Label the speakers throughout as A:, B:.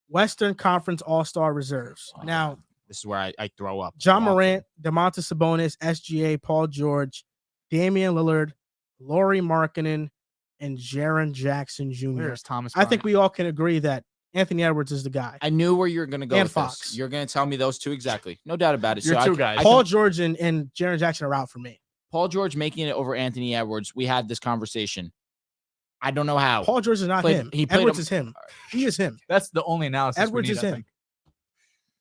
A: Western Conference All-Star reserves. Now,
B: this is where I throw up.
A: John Morant, Domantas Sabonis, SGA, Paul George, Damian Lillard, Lauri Markkanen, and Jaren Jackson Jr.
C: Where's Thomas?
A: I think we all can agree that Anthony Edwards is the guy.
B: I knew where you were going to go
A: And
B: with
A: Fox.
B: this. You're going to tell me those two exactly. No doubt about it.
C: You're two guys.
A: Paul George and Jaren Jackson are out for me.
B: Paul George making it over Anthony Edwards. We had this conversation. I don't know how.
A: Paul George is not him. Edwards is him. He is him.
C: That's the only analysis.
A: Edwards is him.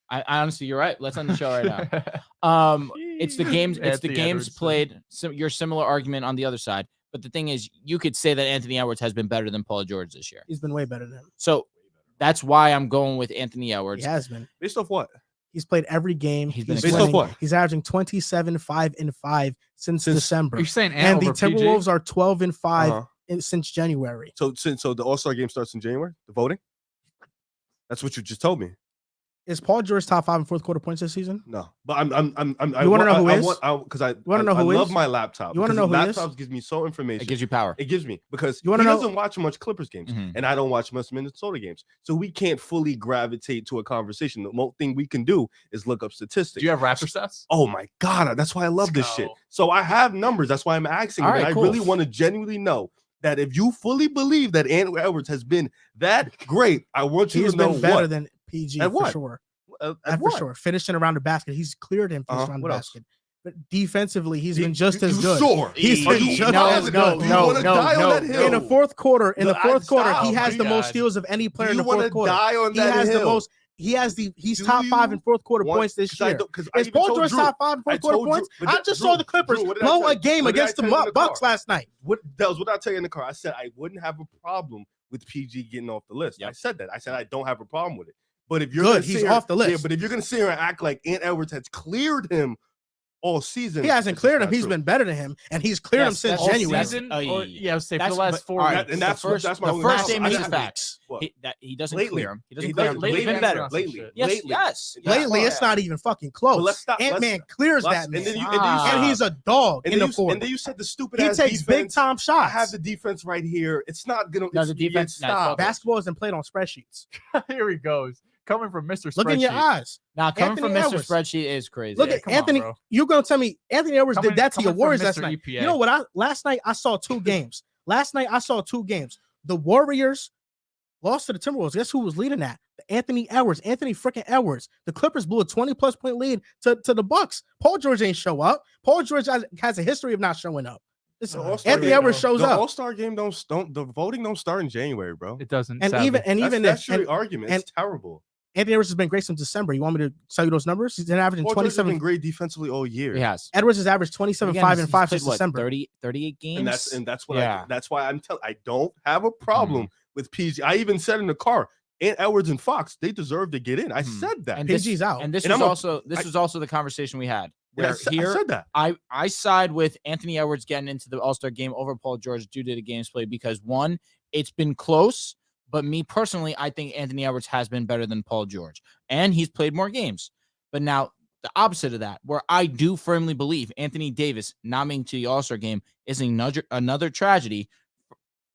B: I honestly, you're right. Let's end the show right now. It's the games. It's the games played. Your similar argument on the other side. But the thing is, you could say that Anthony Edwards has been better than Paul George this year.
A: He's been way better than him.
B: So that's why I'm going with Anthony Edwards.
A: He has been.
D: Based off what?
A: He's played every game.
B: He's been
D: based off what?
A: He's averaging 27, 5, and 5 since December.
C: You're saying
A: and the
C: over PG?
A: Timberwolves are 12 and 5 since January.
D: So the All-Star game starts in January, the voting? That's what you just told me.
A: Is Paul George top 5 in fourth quarter points this season?
D: No, but I
A: You want to know who is?
D: Because I
A: who
D: love
A: is?
D: my laptop.
A: You want to know who is?
D: Laptops gives me so information.
B: It gives you power.
D: It gives me because
A: You wanna
D: he
A: know-
D: doesn't watch much Clippers games, and I don't watch much Minnesota games, so we can't fully gravitate to a conversation. The most thing we can do is look up statistics.
C: Do you have Raptor stats?
D: Oh my god, that's why I love
C: Let's
D: this
C: go.
D: shit. So I have numbers. That's why I'm asking.
B: All right,
D: I
B: cool.
D: really want to genuinely know that if you fully believe that Anthony Edwards has been that great, I want you
A: He's
D: to know
A: been better
D: what.
A: than PG
D: At
A: for
D: what?
A: sure.
D: At
A: For
D: what?
A: sure. Finishing around the basket. He's cleared him finishing around the
D: What else?
A: basket. But defensively, he's been just as
D: You
A: good.
D: sure?
A: He's
D: Are
A: been
D: you
A: just
D: positive?
A: as
D: Do
A: good.
D: you wanna die on that hill?
A: In the fourth quarter,
D: No,
A: he has the
C: my
A: most
C: God.
A: steals of any player in
D: Do
A: the
D: you want
A: fourth
D: to
A: quarter.
D: die on
A: He
D: that
A: has
D: hill?
A: the most. He's
D: Do
A: top 5 in
D: you
A: fourth quarter
D: want-
A: points this
D: 'cause I
A: year.
D: don't- 'cause I
A: Is
D: even
A: Paul
D: told
A: George
D: Drew-
A: top 5 in
D: I
A: fourth quarter
D: told Drew-
A: points?
D: but
A: I
D: Drew-
A: just saw the Clippers
D: Drew, what did I
A: blow
D: tell
A: a
D: you?
A: game
D: What did I
A: against the
D: tell you in the
A: Bucks
D: car?
A: last night.
D: That was what I tell you in the car. I said I wouldn't have a problem with PG getting off the list.
B: Yep.
D: I said that. I said I don't have a problem with it. But if you're
A: Good,
D: gonna
A: he's
D: sit here-
A: off the list.
D: Yeah, but if you're gonna sit here and act like Ant Edwards has cleared him all season,
A: He hasn't
D: it's
A: cleared
D: just
A: him.
D: not
A: He's
D: true.
A: been better than him, and he's cleared him
B: Yes,
A: since
B: that's-
A: January.
C: Season,
B: Oh,
C: or,
B: yeah.
C: say for
B: That's-
C: the last
B: but-
C: 4
D: all
C: weeks.
D: right, and that's
B: the
D: my only
B: first
D: problem.
B: game
D: I
B: is
D: got
B: his facts.
D: What?
B: He doesn't
D: Lately.
B: clear him. He doesn't
D: He
B: clear
D: doesn't.
B: him.
C: Lately,
B: He's been
C: Lately,
B: better.
C: Lately.
D: Lately.
B: Yes,
D: Lately.
B: yes.
A: Lately,
D: Yeah.
A: it's not even fucking
D: But
A: close.
D: let's stop.
A: Ant-Man clears that
D: and
A: man.
D: then you
A: And he's a dog in the fourth.
D: And then you said the stupid.
A: He
D: ass
A: takes big
D: defense.
A: time
D: I
A: shots.
D: have the defense right here. It's not gonna.
B: No,
D: it's-
B: the defense-
D: yeah,
B: no,
D: Stop.
A: Basketball isn't played on spreadsheets.
C: Here he goes. Coming from Mr.
A: Look in your
C: Spreadsheet.
A: eyes.
B: Now coming
A: Anthony
B: from Mr.
A: Edwards.
B: Spreadsheet is crazy.
A: Look
C: Yeah,
A: at
C: come on,
A: Anthony.
C: bro.
A: You're gonna tell me Anthony Edwards
C: Coming-
A: did that to
C: coming
A: your
C: from
A: Warriors
C: Mr.
A: last night.
C: EPA.
A: You know what? Last night I saw 2 games. Last night I saw 2 games. The Warriors lost to the Timberwolves. Guess who was leading that? Anthony Edwards. Anthony freaking Edwards. The Clippers blew a 20+ point lead to the Bucks. Paul George ain't show up. Paul George has a history of not showing up. Listen,
D: The All-Star
A: Anthony
D: game,
A: Edwards
D: though.
A: shows
D: the
A: up.
D: All-Star game don't the voting don't start in January, bro.
C: It doesn't.
A: And
C: sadly.
A: even
D: That's
A: if
D: your argument. It's terrible.
A: Anthony Edwards has been great since December. You want me to tell you those numbers? He's been averaging
D: Paul George has
A: 27.
D: been great defensively all year.
B: He has.
A: Edwards has averaged 27,
B: Again,
A: 5, and
B: he's
A: 5
B: played,
A: since December.
B: 38 games.
D: And that's what
B: Yeah.
D: that's why I'm telling. I don't have a problem with PG. I even said in the car, Ant Edwards and Fox, they deserve to get in. I said that.
B: And
A: PG's out.
B: And this
D: And
B: was
D: I'm a-
B: was also the conversation we had.
D: Yeah,
B: Where
D: I
B: here
D: said that.
B: I side with Anthony Edwards getting into the All-Star game over Paul George due to the games played because one, it's been close, but me personally, I think Anthony Edwards has been better than Paul George, and he's played more games. But now the opposite of that, where I do firmly believe Anthony Davis not making to the All-Star game is another tragedy,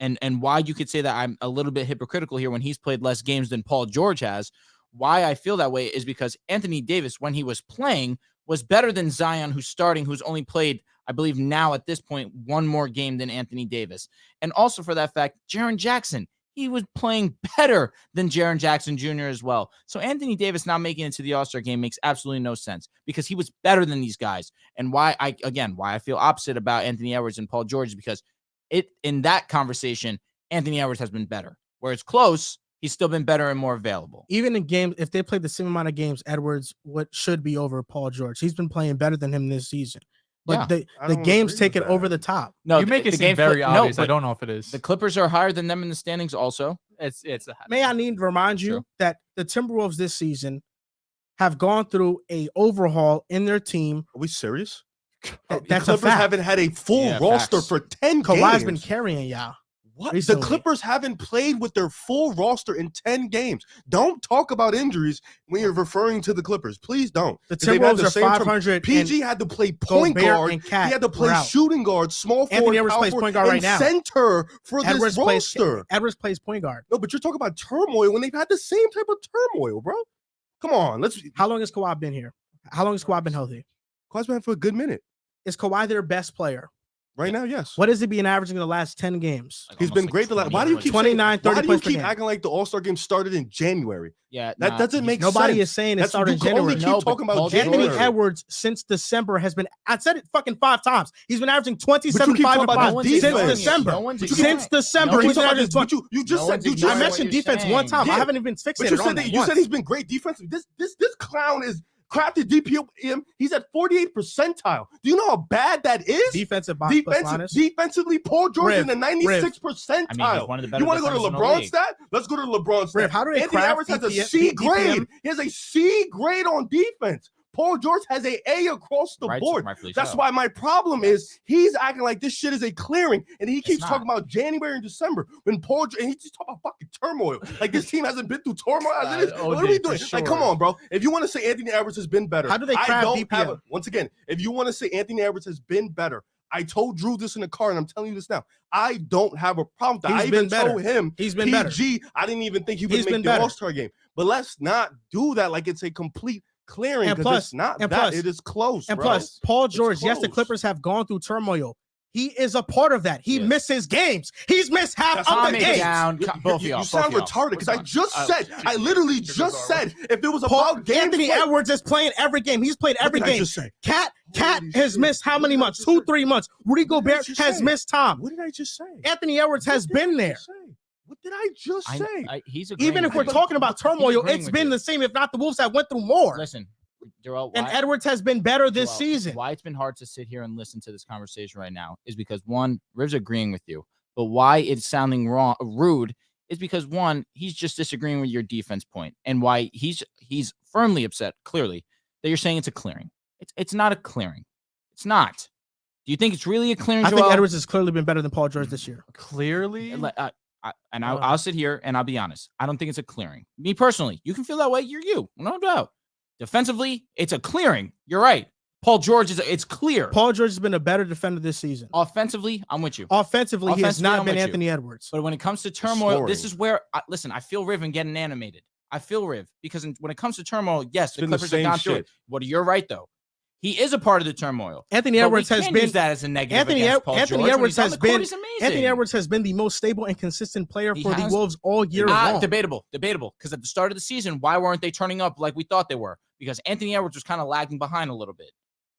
B: and why you could say that I'm a little bit hypocritical here when he's played less games than Paul George has. Why I feel that way is because Anthony Davis, when he was playing, was better than Zion, who's starting, who's only played, I believe now at this point, 1 more game than Anthony Davis. And also for that fact, Jaren Jackson, he was playing better than Jaren Jackson Jr. as well. So Anthony Davis not making it to the All-Star game makes absolutely no sense because he was better than these guys. And why I feel opposite about Anthony Edwards and Paul George is because in that conversation, Anthony Edwards has been better. Where it's close, he's still been better and more available.
A: Even in games, if they played the same amount of games, Edwards should be over Paul George. He's been playing better than him this season. But
B: Yeah.
A: the games take it over the top.
B: No,
C: you make it seem very obvious. I don't know if it is.
B: The Clippers are higher than them in the standings also.
C: It's
A: May I need to remind you
B: Sure.
A: that the Timberwolves this season have gone through a overhaul in their team.
D: Are we serious?
A: That's
D: the
A: a
D: Clippers
A: fact.
D: haven't had a full
B: Yeah,
D: roster
B: facts.
D: for 10
A: Kawhi's been
D: games.
A: carrying y'all.
D: What?
A: recently.
D: The Clippers haven't played with their full roster in 10 games. Don't talk about injuries when you're referring to the Clippers. Please don't.
A: The
D: 'Cause they've had
A: Timberwolves are
D: same
A: 500.
D: PG had to play point
A: Gobert
D: guard.
A: and
D: He
A: Cat
D: had to play
A: were out.
D: shooting guard, small
A: Anthony
D: forward,
A: Edwards
D: power
A: plays
D: forward,
A: point guard right
D: and
A: now.
D: center for
A: Edwards
D: this
A: plays.
D: roster.
A: Edwards plays point guard.
D: No, but you're talking about turmoil when they've had the same type of turmoil, bro. Come on, let's.
A: How long has Kawhi been here? How long has Kawhi been healthy?
D: Kawhi's been for a good minute
A: Is Kawhi their best player?
D: right now. Yes,
A: What has he been averaging in the last 10 games?
B: Like
D: he's
B: almost
D: been
B: like
D: great. The last.
B: 20
D: Why do you keep
A: 29, 30
D: Why do you
A: points per
D: keep
A: game.
D: acting like the All-Star game started in January?
B: Yeah,
D: That doesn't make
A: Nobody
D: sense.
A: is saying it
D: That's
A: started in
D: you can only
A: January.
D: keep talking
B: but
D: about
B: Paul
A: Anthony
D: January.
A: Edwards since December has been. I said it fucking 5 times. He's been averaging 27,
D: keep
A: 5,
D: talking
A: and
D: about
A: 5
D: his
B: one's
A: since
D: defense.
A: December.
B: No one's
A: Since
B: ignoring-
A: December,
B: no
A: he's
B: one's
A: been
D: about
A: averaging
D: this,
A: 20.
D: you just
B: No
D: said
B: one's
D: you
A: I
D: just
B: ignoring
D: said,
A: mentioned
B: what you're
A: defense one
B: saying.
A: time.
D: Yeah.
A: I haven't even fixated
D: but you
A: on
D: said
A: that.
D: you said he's been great defensively. This clown is crafted DPM. He's at 48th percentile. Do you know how bad that is?
A: Defensive box plus minus.
D: Defensively, Paul George in the 96th percentile.
B: I mean, he's one of the better
D: You want to go to
B: defenders in the
D: LeBron's
B: league.
D: stat? Let's go to LeBron's stat.
A: Riff, how do they
D: Anthony
A: craft
D: Edwards has a
A: DPM?
D: C grade. He has a C grade on defense. Paul George has a A across the board. That's why my problem is he's acting like this shit is a clearing, and he keeps talking about January and December when Paul and he's just talking about fucking turmoil. Like this team hasn't been through turmoil as it is. What are we doing? Like, come on, bro. If you want to say Anthony Edwards has been better,
A: How do they
D: I
A: craft
D: don't have
A: DPM?
D: once again. If you want to say Anthony Edwards has been better, I told Drew this in the car, and I'm telling you this now. I don't have a problem with that. I even told him
A: He's been better.
D: PG. I didn't even think he would
A: He's
D: make
A: been
D: the
A: better.
D: All-Star game. But let's not do that like it's a complete clearing,
A: And
D: because
A: plus-
D: it's not
A: and
D: that.
A: plus-
D: It is close,
A: And
D: bro.
A: plus, Paul George, yes, the
D: close.
A: Clippers have gone through turmoil. He is a part of that. He
B: Yes.
A: misses games. He's missed half
D: That's
A: of
D: not
A: the
D: it.
A: games.
B: Down, both of y'all.
D: You sound retarded because I just said, I literally just said, if it was about games
A: Anthony
D: played-
A: Edwards is playing every game. He's played every
D: What did I
A: game.
D: just say?
A: Cat
D: Holy
A: has
D: shit.
A: missed how
D: What
A: many
D: did I
A: months?
D: just
A: 2,
D: say?
A: 3 months. Rudy
D: What did I
A: Gobert
D: just
A: has
D: say?
A: missed time.
D: What did I just say?
A: Anthony Edwards has
D: What did I
A: been there.
D: just say? What did I just say?
B: He's agreeing
A: Even if
B: with
A: we're
B: you.
A: talking about turmoil,
B: agreeing
A: it's
B: with
A: been
B: you.
A: the same. If not, the Wolves have went through more.
B: Listen, Joel,
A: And
B: why-
A: Edwards has been better this
B: Joel,
A: season.
B: Why it's been hard to sit here and listen to this conversation right now is because one, Riv's agreeing with you, but why it's sounding rude is because one, he's just disagreeing with your defense point, and why he's firmly upset, clearly, that you're saying it's a clearing. It's not a clearing. It's not. Do you think it's really a clearing?
A: I
B: Joel?
A: think Edwards has clearly been better than Paul George this year.
C: Clearly,
B: I'll sit here and I'll be honest. I don't think it's a clearing. Me personally, you can feel that way. You're you, no doubt. Defensively, it's a clearing. You're right. Paul George it's clear.
A: Paul George has been a better defender this season.
B: Offensively, I'm with you.
A: Offensively, he has
B: Offensively,
A: not
B: I'm
A: been
B: with you.
A: Anthony Edwards.
B: But when it comes to turmoil, this
D: Scoring.
B: is where listen. I feel Riv and getting animated. I feel Riv because when it comes to turmoil, yes, the
D: been the
B: Clippers have
D: same
B: gone through it.
D: shit.
B: Well, you're right though. He is a part of the turmoil.
A: Anthony
B: But
A: Edwards
B: we
A: has
B: can't
A: been
B: use that as a negative.
A: Anthony
B: against Paul
A: Anthony
B: George. When
A: Edwards
B: he's on
A: has
B: the court,
A: been
B: he's amazing.
A: Anthony Edwards has been the most stable and consistent player
B: He
A: for the
B: has-
A: Wolves all year long.
B: Debatable. Because at the start of the season, why weren't they turning up like we thought they were? Because Anthony Edwards was kind of lagging behind a little bit.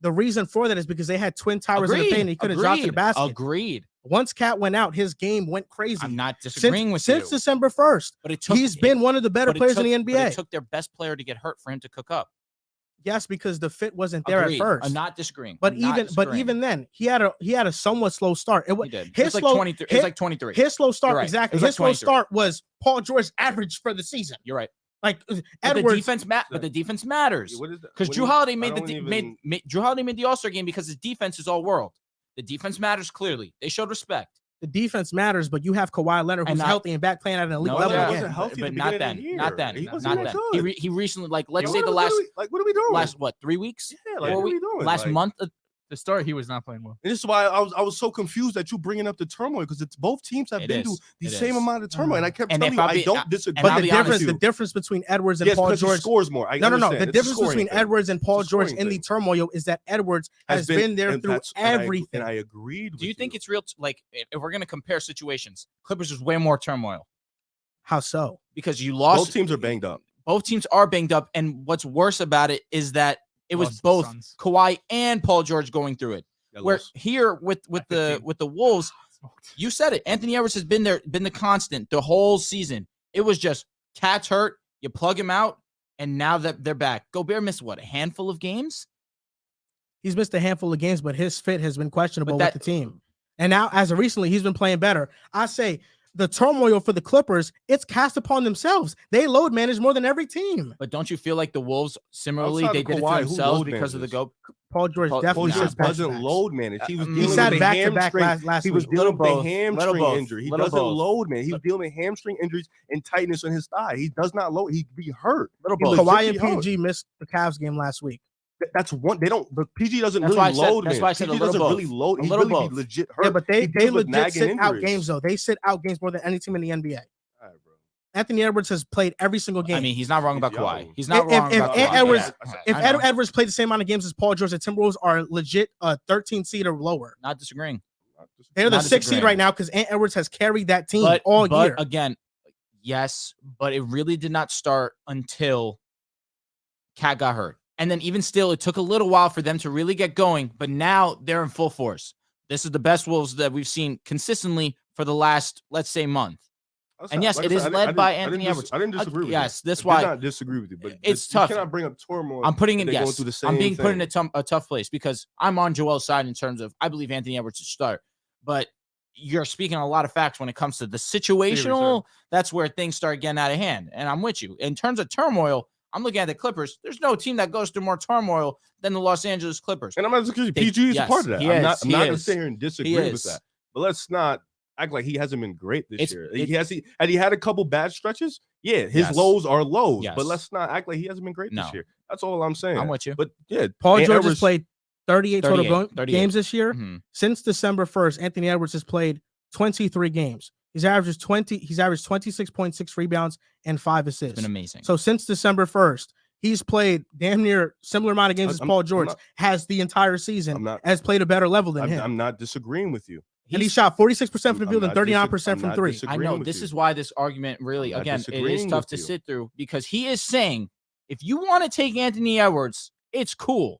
A: The reason for that is because they had twin towers in the paint and he couldn't drop to the basket.
B: Agreed.
A: Once Cat went out, his game went crazy.
B: I'm not disagreeing with
A: since
B: you.
A: December 1st.
B: But it took,
A: He's been one of the better
B: but it
A: players
B: took-
A: in the
B: but
A: NBA.
B: it took their best player to get hurt for him to cook up.
A: Yes, because the fit wasn't there
B: Agreed.
A: at first.
B: I'm not disagreeing.
A: But
B: I'm not disagreeing.
A: even then, he had a somewhat slow start. It was
B: He did.
A: his
B: It's like
A: slow
B: 23. It's like 23.
A: His slow start,
B: You're right.
A: exactly.
B: It was like
A: His slow
B: 23.
A: start was Paul George's average for the season.
B: You're right.
A: Like
B: But
A: Edwards,
B: the defense but the defense matters.
D: What is that?
B: Because
D: What
B: Drew
D: do you-
B: Holiday
D: I
B: made
D: don't even-
B: Drew Holiday made the All-Star game because his defense is all world. The defense matters clearly. They showed respect.
A: the defense matters, but you have Kawhi Leonard who's
B: And not-
A: healthy and back playing at an elite
B: No,
A: level
B: yeah.
A: again.
D: wasn't healthy at
B: but
D: the
B: not
D: beginning
B: then.
D: of the year.
B: Not then.
D: He
B: Not
D: wasn't
B: then.
D: that good.
B: He recently, like, let's
D: Like,
B: say the
D: what
B: last
D: are we doing?
B: last what 3 weeks?
D: Yeah, like,
B: Four
D: what are we
B: weeks?
D: doing?
B: Last
D: Like,
B: month.
C: the start he was not playing well.
D: And this is why I was so confused that you bringing up the turmoil because it's both teams have
B: It
D: been
B: is.
D: through the
B: It
D: same
B: is.
D: amount of turmoil, and I kept
B: And
D: telling
B: if
D: you
B: I'll
D: I
B: be-
D: don't disagree.
B: and
A: But
B: I'll
A: the
B: be honest
A: difference,
B: with
A: the
B: you.
A: difference between Edwards and
D: Yes,
A: Paul
D: because he
A: George.
D: scores more. I
A: No. The
D: understand. It's a
A: difference
D: scoring
A: between
D: thing.
A: Edwards and Paul
D: It's a
A: George
D: scoring
A: in the
D: thing.
A: turmoil is that Edwards has been there
D: and
A: through
D: that's- and I-
A: everything.
D: And I agreed.
B: Do you
D: with
B: think it's real? Like, if we're gonna compare situations, Clippers is way more turmoil
A: How so?
B: because you
D: both
B: lost.
D: teams are banged up?
B: Both teams are banged up, and what's worse about it is that it was
C: Lost to the
B: both
C: Suns.
B: Kawhi and Paul George going through it.
D: Yeah,
B: Where
D: lost.
B: here with the Wolves, you said it. Anthony Edwards has been the constant the whole season. It was just Cat's hurt, you plug him out, and now that they're back. Gobert missed what, a handful of games?
A: He's missed a handful of games, but his fit has been questionable
B: But that-
A: with the team. And now, as of recently, he's been playing better. I say the turmoil for the Clippers, it's cast upon themselves. They load manage more than every team.
B: But don't you feel like the Wolves similarly
D: Outside
B: they
D: of
B: did it
D: Kawhi,
B: to
D: who
B: themselves
D: load
B: because of the
D: manages?
B: go?
A: Paul George
B: Paul
A: definitely
D: Paul
A: sits
D: George
A: back
D: doesn't
A: to backs.
D: load manage. He was
A: He
D: dealing
A: sat
D: with a
A: back to back
D: hamstring.
A: last
D: He was
A: week.
D: dealing with a
B: Little
D: hamstring
B: both.
D: injury. He
B: Little
D: doesn't
B: both.
D: load, man. He was dealing with hamstring injuries and tightness on his thigh. He does not load. He'd be hurt.
B: Little
D: He
B: both.
D: legit
A: Kawhi
D: be
A: and
D: hurt.
A: PG missed the Cavs game last week.
D: That's one. They don't. But PG doesn't
B: That's why
D: really
B: I said-
D: load.
B: that's
D: Man.
B: why I said a
D: PG
B: little
D: doesn't really
B: both.
D: load.
B: A
D: He
B: little
D: really
B: both.
D: be legit hurt.
A: Yeah, but
D: He
A: they
D: deals with
A: legit sit
D: nagging
A: out
D: injuries.
A: games though. They sit out games more than any team in the NBA.
D: All right, bro.
A: Anthony Edwards has played every single game.
B: I mean, he's not wrong about
D: He's
B: Kawhi.
D: young.
B: He's not
A: If-
B: wrong
A: if
B: about
A: Ant
B: Kawhi.
A: Edwards-
B: Yeah, I know.
A: Edwards played the same amount of games as Paul George, the Timberwolves are legit 13 seed or lower.
B: Not disagreeing.
A: They're the
B: Not
A: 6th seed
B: disagreeing.
A: right now because Ant Edwards has carried that team
B: But
A: all year.
B: again, yes, but it really did not start until Cat got hurt. And then even still, it took a little while for them to really get going, but now they're in full force. This is the best Wolves that we've seen consistently for the last, let's say, month. And yes, it is led by Anthony Edwards.
D: I didn't disagree with you.
B: Yes, that's
D: I
B: why
D: did not disagree with you, but
B: it's
D: you
B: tough.
D: cannot bring up turmoil.
B: I'm putting in
D: and they're going
B: yes.
D: through the same
B: I'm being put in
D: thing.
B: a tough place because I'm on Joel's side in terms of I believe Anthony Edwards should start, but you're speaking a lot of facts when it comes to the situational. That's where things start getting out of hand, and I'm with you. In terms of turmoil, I'm looking at the Clippers. There's no team that goes through more turmoil than the Los Angeles Clippers.
D: And I'm not disagreeing. PG is a
B: yes,
D: part of that.
B: he
D: I'm
B: is,
D: not
B: he
D: going to
B: is.
D: sit here and disagree with that. But let's not act like he hasn't been great this year. Had he had a couple bad stretches? Yeah, his
B: Yes.
D: lows are lows.
B: Yes.
D: But let's not act like he hasn't been great
B: No.
D: this year. That's all I'm saying.
B: I'm with you.
D: But yeah,
A: Paul
D: Ant
A: George has
D: Edwards-
A: played 38 total
B: 38.
A: games this year.
B: Mhm.
A: Since December 1st, Anthony Edwards has played 23 games. He's averaged 26.6 rebounds and 5 assists.
B: It's been amazing.
A: So since December 1st, he's played damn near similar amount of games as Paul George has the entire season, has played a better level than him.
D: I'm not disagreeing with you.
A: And he shot 46% from the field and
D: I'm
A: 39% from
D: not
A: three.
B: I know this is why this argument really,
D: I'm not
B: again, it is
D: disagreeing
B: tough
D: with
B: to
D: you.
B: sit through because he is saying if you want to take Anthony Edwards, it's cool.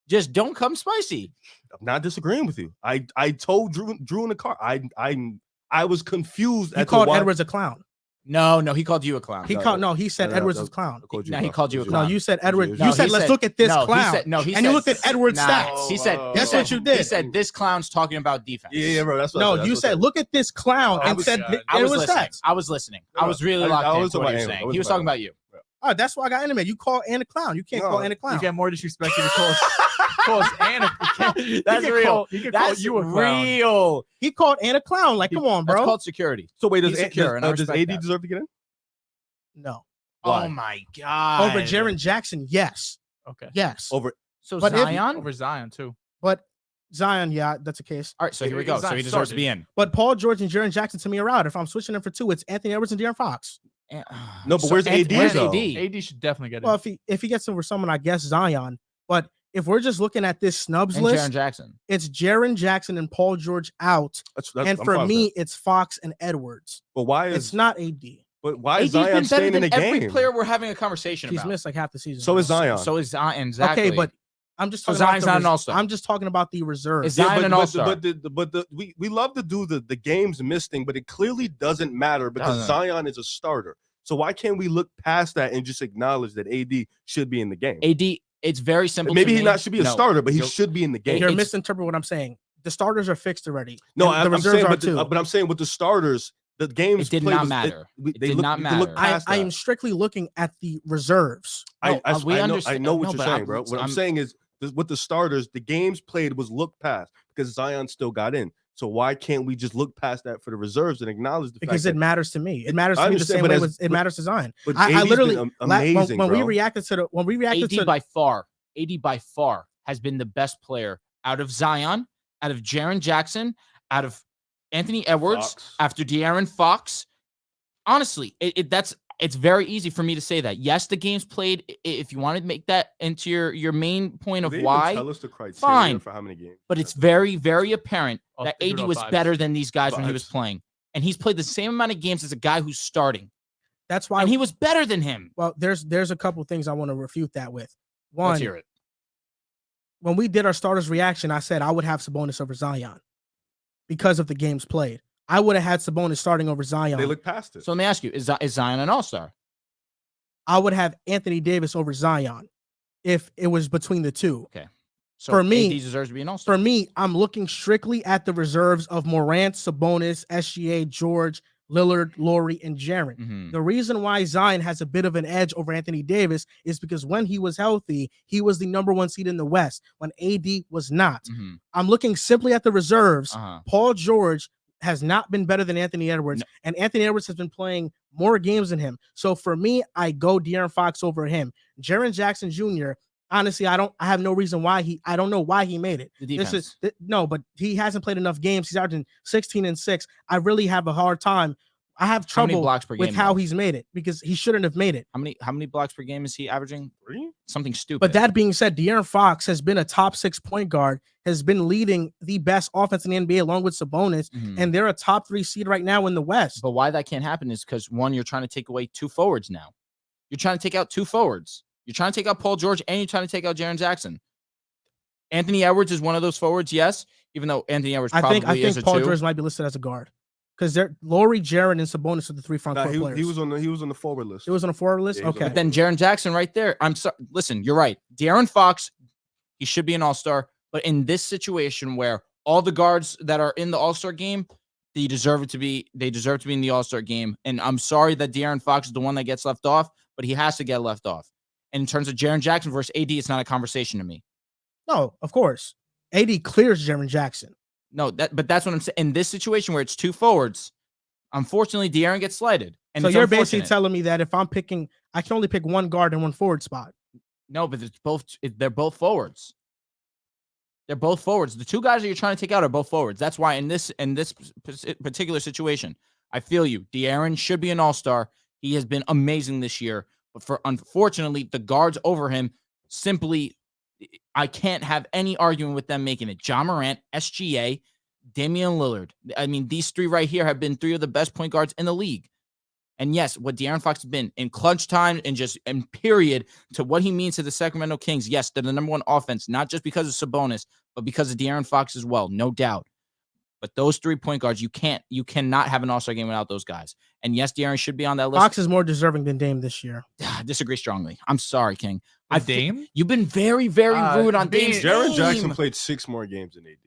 B: Just don't come spicy.
D: I'm not disagreeing with you. I told Drew in the car. I was confused.
A: He called Edwards a clown.
B: No, he called you a clown.
A: He said Edwards was a clown.
B: He called you a clown.
A: No, you said Edwards.
B: No,
A: you said
B: he
A: let's
B: said-
A: look at this
B: no,
A: clown.
B: he
A: you looked at Edwards' stats.
B: He said
A: That's what you did.
B: He said this clown's talking about defense.
D: Yeah, bro. That's what
A: No,
D: that's
A: you
D: what
A: said look at this clown and said
B: I was
A: Edwards'
B: listening.
A: stats.
B: I was listening.
D: No,
B: I was really
D: I
B: locked in.
D: was
B: to what
D: about
B: he was
D: him.
B: saying.
D: I was
B: He was
D: about
B: talking
D: him.
B: about you.
A: Oh, that's why I got animated. You call Anna a clown. You can't
D: No,
A: call Anna a
C: You
A: clown.
C: get more disrespect if he calls Anna.
B: That's real.
C: He can call
B: That's
C: you a clown.
B: real.
A: He called Anna a clown. Like, come on,
B: That's
A: bro.
B: called security.
D: So wait,
B: He's
D: does
B: secure, and I
D: does
B: respect
D: AD
B: that.
D: deserve to get in?
A: No.
D: Why?
B: Oh my god.
A: Over Jaren Jackson, yes.
C: Okay.
A: Yes.
D: Over
B: So
A: But if-
B: Zion.
C: Over Zion too.
A: But Zion, yeah, that's a case.
B: All right, so here we go. So
C: Zion
B: he deserves to
C: started.
B: be in.
A: But Paul George and Jaren Jackson to me are out. If I'm switching them for two, it's Anthony Edwards and De'Aaron Fox.
D: No, but where's AD
B: Where's
D: though?
B: AD?
C: AD should definitely get it.
A: Well, if he gets over someone, I guess Zion. But if we're just looking at this snubs
B: And
A: list,
B: Jaren Jackson.
A: it's Jaren Jackson and Paul George out. And
D: I'm
A: for
D: fine with
A: me,
D: that.
A: it's Fox and Edwards.
D: But why is
A: It's not AD.
D: But why
B: AD's
D: is Zion
B: been better
D: staying in
B: than
D: the
B: every
D: game?
B: player we're having a conversation
A: He's
B: about.
A: missed like half the season.
D: So is Zion.
B: So is Zion. Exactly.
A: Okay, but I'm just
B: So
A: talking
B: Zion's
A: about
B: not an all-star.
A: I'm just talking about the reserve.
B: Is Zion an all-star?
D: But we love to do the games missed thing, but it clearly doesn't matter because
B: Doesn't.
D: Zion is a starter. So why can't we look past that and just acknowledge that AD should be in the game?
B: AD, it's very simple.
D: Maybe
B: to
D: he
B: me.
D: not should be a
B: No.
D: starter, but he
B: You're-
D: should be in the game.
A: You're
B: it's-
A: misinterpreting what I'm saying. The starters are fixed already.
D: No,
A: And the
D: I'm
A: reserves
D: saying,
A: are too.
D: but I'm saying with the starters, the games
B: It did
D: played
B: not
D: was-
B: matter. It
D: they
B: did
D: look,
B: not
D: you can look
B: matter.
D: past
A: I
D: that.
A: am strictly looking at the reserves.
B: No, we
D: I know
B: understand-
D: what
B: no,
D: you're
B: but
D: saying,
B: I'm-
D: bro. What I'm
B: I'm-
D: saying is with the starters, the games played was looked past because Zion still got in. So why can't we just look past that for the reserves and acknowledge the
A: Because
D: fact
A: it matters to me. It matters
D: I
A: to me the
D: understand,
A: same
D: but
A: way
D: as-
A: it matters to Zion.
D: but
A: I
D: AD's
A: literally
D: been
A: when
D: amazing,
A: we
D: bro.
A: reacted to
B: AD by far has been the best player out of Zion, out of Jaren Jackson, out of Anthony Edwards,
D: Fox.
B: after De'Aaron Fox. Honestly, it's very easy for me to say that. Yes, the games played. If you want to make that into your main point of
D: They even
B: why,
D: tell us the criteria
B: fine.
D: for how many games.
B: but it's very, very apparent
C: Oh,
B: that
C: they're
B: AD
C: doing
B: was
C: vibes.
B: better than these guys when he was
D: Vibes.
B: playing, and he's played the same amount of games as a guy who's starting,
A: That's why
B: and he was better than him.
A: well, there's a couple things I want to refute that with.
B: Let's
A: One,
B: hear it.
A: when we did our starters reaction, I said I would have Sabonis over Zion because of the games played. I would have had Sabonis starting over Zion.
D: They look past it.
B: So let me ask you: Is Zion an all-star?
A: I would have Anthony Davis over Zion if it was between the two.
B: So
A: For me-
B: AD deserves to be an all-star.
A: For me, I'm looking strictly at the reserves of Moran, Sabonis, SGA, George, Lillard, Laurie, and Jaren.
B: Mhm.
A: The reason why Zion has a bit of an edge over Anthony Davis is because when he was healthy, he was the number 1 seed in the West when AD was not.
B: Mhm.
A: I'm looking simply at the reserves.
B: Uh-huh.
A: Paul George has not been better than Anthony Edwards, and Anthony Edwards has been playing more games than him. So for me, I go De'Aaron Fox over him. Jaren Jackson Jr., honestly, I have no reason why I don't know why he made it. No, but he hasn't played enough games. He's averaging 16 and 6. I really have a hard time. I have trouble with how he's made it because he shouldn't have made it.
B: How many blocks per game is he averaging?
D: 3?
B: Something stupid.
A: But that being said, De'Aaron Fox has been a top 6 point guard, has been leading the best offense in the NBA along with Sabonis, and they're a top 3 seed right now in the West.
B: But why that can't happen is because, one, you're trying to take away 2 forwards now. You're trying to take out 2 forwards. You're trying to take out Paul George, and you're trying to take out Jaren Jackson. Anthony Edwards is one of those forwards, yes, even though Anthony Edwards probably is a 2.
A: I think Paul George might be listed as a guard because they're Laurie, Jaren, and Sabonis are the 3 front court players.
D: He was on the forward list.
A: It was on the forward list?
D: Yeah,
A: okay.
B: But then Jaren Jackson right there. I'm sorry. Listen, you're right. De'Aaron Fox, he should be an all-star. But in this situation where all the guards that are in the all-star game, they deserve to be in the all-star game. And I'm sorry that De'Aaron Fox is the one that gets left off, but he has to get left off. And in terms of Jaren Jackson versus AD, it's not a conversation to me.
A: No, of course. AD clears Jaren Jackson.
B: No, but that's what I'm saying. In this situation where it's 2 forwards, unfortunately, De'Aaron gets slighted. And
A: so you're basically telling me that if I'm picking, I can only pick 1 guard and 1 forward spot.
B: No, but they're both forwards. They're both forwards. The 2 guys that you're trying to take out are both forwards. That's why in this particular situation, I feel you. De'Aaron should be an all-star. He has been amazing this year. But unfortunately, the guards over him simply, I can't have any argument with them making it. Ja Morant, SGA, Damian Lillard. I mean, these 3 right here have been 3 of the best point guards in the league. And yes, what De'Aaron Fox has been in clutch time and just in period to what he means to the Sacramento Kings. Yes, they're the number 1 offense, not just because of Sabonis, but because of De'Aaron Fox as well, no doubt. But those 3 point guards, you cannot have an all-star game without those guys. And yes, De'Aaron should be on that list.
A: Fox is more deserving than Dame this year.
B: I disagree strongly. I'm sorry, King.
C: Dame?
B: You've been very, very rude on Dame's
D: Jaren
B: name.
D: Jackson played 6 more games than AD.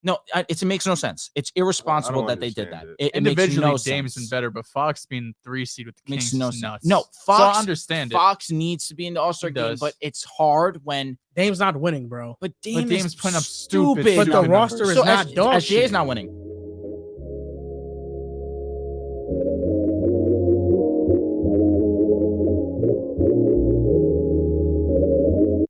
B: No, it makes no sense. It's irresponsible that they did that. It
C: Individually,
B: makes no
C: Dame's
B: sense.
C: been better, but Fox being 3 seed with the Kings is nuts.
B: No, Fox.
C: So I understand
B: Fox needs to be in the All-Star game, but it's hard when
A: Dame's not winning, bro.
B: But Dame's
C: putting up
B: stupid.
A: But the roster is not dog
B: SGA
A: shit.
B: is not winning.